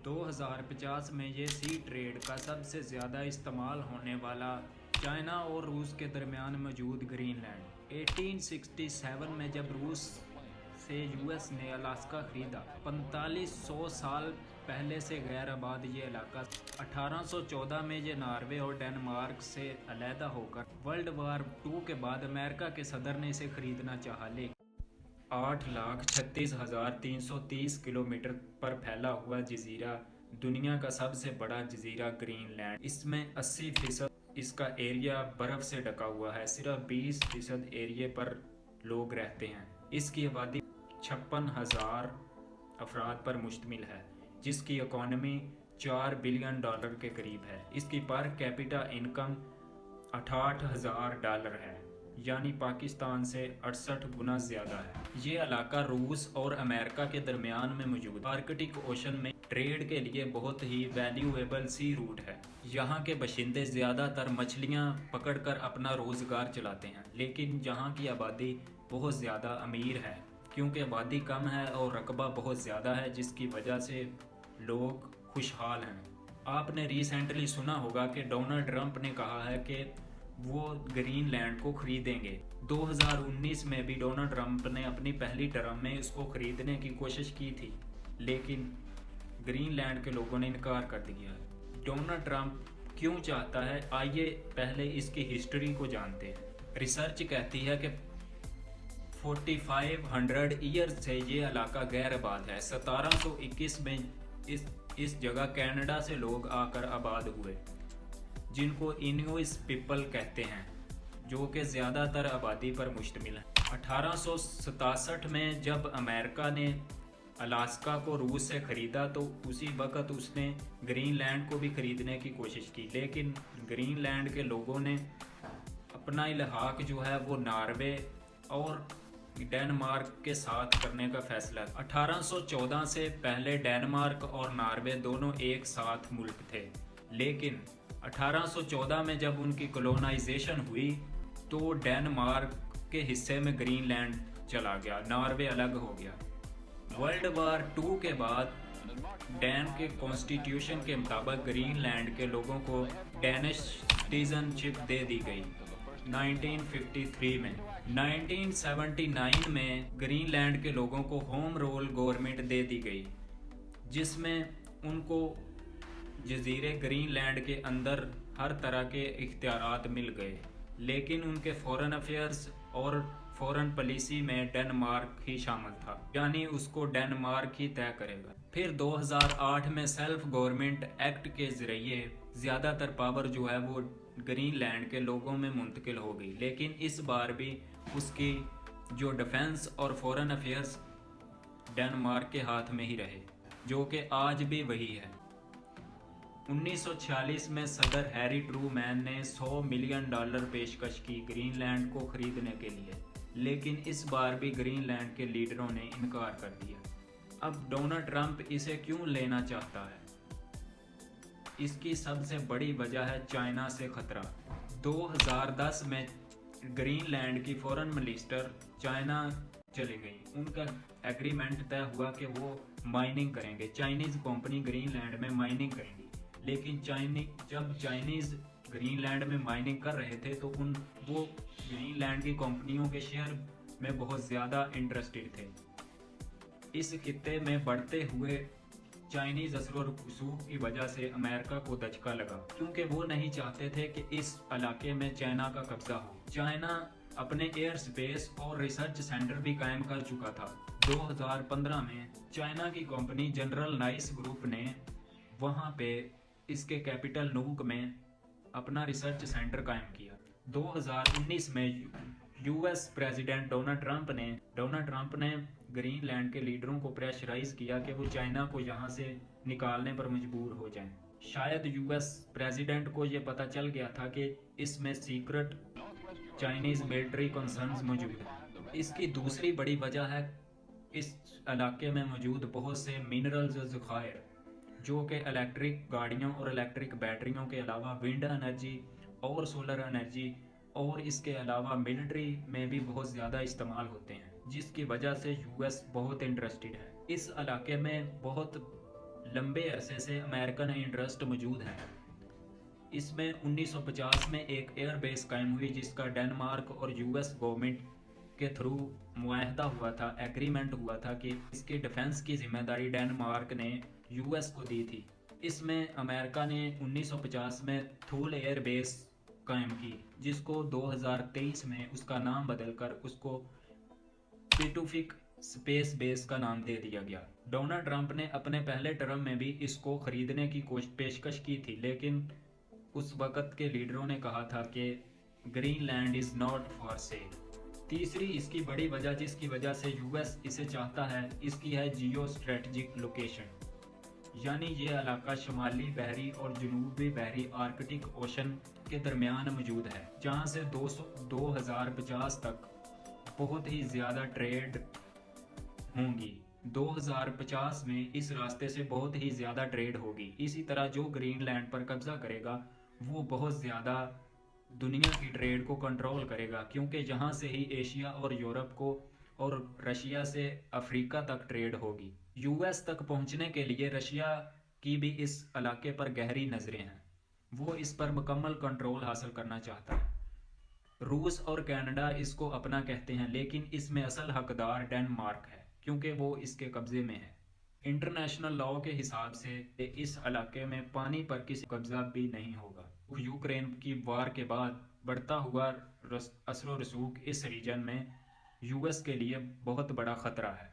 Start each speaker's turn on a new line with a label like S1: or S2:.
S1: 2050 में ये सी ट्रेड का सबसे ज़्यादा इस्तेमाल होने वाला चाइना और रूस के दरमियान मौजूद ग्रीनलैंड। 1867 में जब रूस से यूएस ने अलास्का खरीदा, 4500 साल पहले से गैर आबाद ये इलाका 1814 में ये नॉर्वे और डेनमार्क से अलहदा होकर वर्ल्ड वार 2 के बाद अमेरिका के सदर ने इसे खरीदना चाहा, लेकिन 8,36,330 किलोमीटर पर फैला हुआ जजीरा, दुनिया का सबसे बड़ा जजीरा ग्रीनलैंड, इसमें 80% इसका एरिया बर्फ़ से ढका हुआ है। सिर्फ 20% एरिया पर लोग रहते हैं। इसकी आबादी 56,000 अफराद पर मुश्तमिल है, जिसकी इकॉनमी $4 बिलियन के करीब है। इसकी पर कैपिटा इनकम $68,000 है, यानी पाकिस्तान से 68 गुना ज़्यादा है। ये इलाका रूस और अमेरिका के दरमियान में मौजूद आर्कटिक ओशन में ट्रेड के लिए बहुत ही वैल्यूएबल सी रूट है। यहाँ के बाशिंदे ज़्यादातर मछलियाँ पकड़कर अपना रोज़गार चलाते हैं, लेकिन यहाँ की आबादी बहुत ज़्यादा अमीर है, क्योंकि आबादी कम है और रकबा बहुत ज़्यादा है, जिसकी वजह से लोग खुशहाल हैं। आपने रिसेंटली सुना होगा कि डोनाल्ड ट्रंप ने कहा है कि वो ग्रीनलैंड को खरीदेंगे। 2019 में भी डोनाल्ड ट्रंप ने अपनी पहली टर्म में इसको खरीदने की कोशिश की थी, लेकिन ग्रीनलैंड के लोगों ने इनकार कर दिया। डोनाल्ड ट्रंप क्यों चाहता है, आइए पहले इसकी हिस्ट्री को जानते हैं। रिसर्च कहती है कि 4500 ईयर से ये इलाका गैर आबाद है। 1721 में इस जगह कनाडा से लोग आकर आबाद हुए, जिनको इनुइट पीपल कहते हैं, जो कि ज़्यादातर आबादी पर मुश्तमिल है। 1867 में जब अमेरिका ने अलास्का को रूस से ख़रीदा, तो उसी वक्त उसने ग्रीनलैंड को भी ख़रीदने की कोशिश की, लेकिन ग्रीनलैंड के लोगों ने अपना इल्हाक जो है वो नॉर्वे और डेनमार्क के साथ करने का फैसला। 1814 से पहले डेनमार्क और नॉर्वे दोनों एक साथ मुल्क थे, लेकिन 1814 में जब उनकी कॉलोनाइजेशन हुई तो डेनमार्क के हिस्से में ग्रीनलैंड चला गया, नॉर्वे अलग हो गया। वर्ल्ड वार 2 के बाद डैन के कॉन्स्टिट्यूशन के मुताबिक ग्रीनलैंड के लोगों को डेनिश सिटीजनशिप दे दी गई 1953 में। 1979 में ग्रीनलैंड के लोगों को होम रूल गवर्नमेंट दे दी गई, जिसमें उनको जजीरे ग्रीनलैंड के अंदर हर तरह के इख्तियारात मिल गए, लेकिन उनके फॉरेन अफेयर्स और फॉरेन पॉलिसी में डेनमार्क ही शामिल था, यानी उसको डेनमार्क ही तय करेगा। फिर 2008 में सेल्फ गवर्नमेंट एक्ट के जरिए ज़्यादातर पावर जो है वो ग्रीनलैंड के लोगों में मुंतकिल हो गई, लेकिन इस बार भी उसकी जो डिफेंस और फॉरेन अफेयर्स डेनमार्क के हाथ में ही रहे, जो कि आज भी वही है। 1946 में सदर हैरी ट्रूमैन ने $100 मिलियन पेशकश की ग्रीनलैंड को खरीदने के लिए, लेकिन इस बार भी ग्रीनलैंड के लीडरों ने इनकार कर दिया। अब डोनाल्ड ट्रंप इसे क्यों लेना चाहता है? इसकी सबसे बड़ी वजह है चाइना से खतरा। 2010 में ग्रीनलैंड की फॉरेन मिनिस्टर चाइना चली गई। उनका एग्रीमेंट तय हुआ कि वो माइनिंग करेंगे, चाइनीज़ कंपनी ग्रीनलैंड में माइनिंग करेंगी, लेकिन जब चाइनीज़ ग्रीनलैंड में माइनिंग कर रहे थे तो वो ग्रीनलैंड की कंपनियों के शेयर में बहुत ज़्यादा इंटरेस्टेड थे। इस खित्ते में बढ़ते हुए चाइनीज़ असर और रसूख की वजह से अमेरिका को दचका लगा, क्योंकि वो नहीं चाहते थे कि इस इलाके में चाइना का कब्जा हो। चाइना अपने एयर स्पेस और रिसर्च सेंटर भी कायम कर चुका था। 2015 में चाइना की कंपनी जनरल नाइस ग्रुप ने वहाँ पे इसके कैपिटल नूक में अपना रिसर्च सेंटर कायम किया। 2019 में यूएस प्रेसिडेंट डोनाल्ड ट्रंप ने ग्रीनलैंड के लीडरों को प्रेशराइज किया कि वो चाइना को यहाँ से निकालने पर मजबूर हो जाएं। शायद यूएस प्रेसिडेंट को ये पता चल गया था कि इसमें सीक्रेट चाइनीज़ मिलिट्री कंसर्न्स मौजूद हैं। इसकी दूसरी बड़ी वजह है इस इलाके में मौजूद बहुत से मिनरल्स और ज़खायर, जो कि इलेक्ट्रिक गाड़ियों और इलेक्ट्रिक बैटरियों के अलावा विंड एनर्जी और सोलर एनर्जी और इसके अलावा मिलिट्री में भी बहुत ज़्यादा इस्तेमाल होते हैं, जिसकी वजह से यूएस बहुत इंटरेस्टेड है। इस इलाके में बहुत लंबे अरसे से अमेरिकन इंटरेस्ट मौजूद है। इसमें 1950 में एक एयरबेस कायम हुई जिसका डेनमार्क और यूएस गवर्नमेंट के थ्रू मुआहदा हुआ था, एग्रीमेंट हुआ था कि इसकी डिफेंस की जिम्मेदारी डेनमार्क ने यूएस को दी थी। इसमें अमेरिका ने 1950 में थूल एयर बेस कायम की, जिसको 2023 में उसका नाम बदलकर उसको पिटुफिक स्पेस बेस का नाम दे दिया गया। डोनाल्ड ट्रंप ने अपने पहले टर्म में भी इसको खरीदने की पेशकश की थी, लेकिन उस वक्त के लीडरों ने कहा था कि Greenland is not for sale. तीसरी इसकी बड़ी वजह जिसकी वजह से यूएस इसे चाहता है, इसकी है जियो स्ट्रेटजिक लोकेशन, यानी ये इलाका शुमाली बहरी और जनूबी बहरी आर्कटिक ओशन के दरमियान मौजूद है, जहाँ से 2050 तक बहुत ही ज़्यादा ट्रेड होंगी। 2050 में इस रास्ते से बहुत ही ज़्यादा ट्रेड होगी। इसी तरह जो ग्रीनलैंड पर कब्जा करेगा वो बहुत ज़्यादा दुनिया की ट्रेड को कंट्रोल करेगा, क्योंकि यहाँ से ही एशिया और यूरोप को और रशिया से अफ्रीका तक ट्रेड होगी। यूएस तक पहुँचने के लिए रशिया की भी इस इलाके पर गहरी नज़रें हैं, वो इस पर मुकम्मल कंट्रोल हासिल करना चाहता है। रूस और कनाडा इसको अपना कहते हैं, लेकिन इसमें असल हकदार डेनमार्क है, क्योंकि वो इसके कब्जे में है। इंटरनेशनल लॉ के हिसाब से इस इलाके में पानी पर किसी कब्जा भी नहीं होगा। यूक्रेन की वार के बाद बढ़ता हुआ असर व रसूख इस रीजन में यूएस के लिए बहुत बड़ा खतरा है।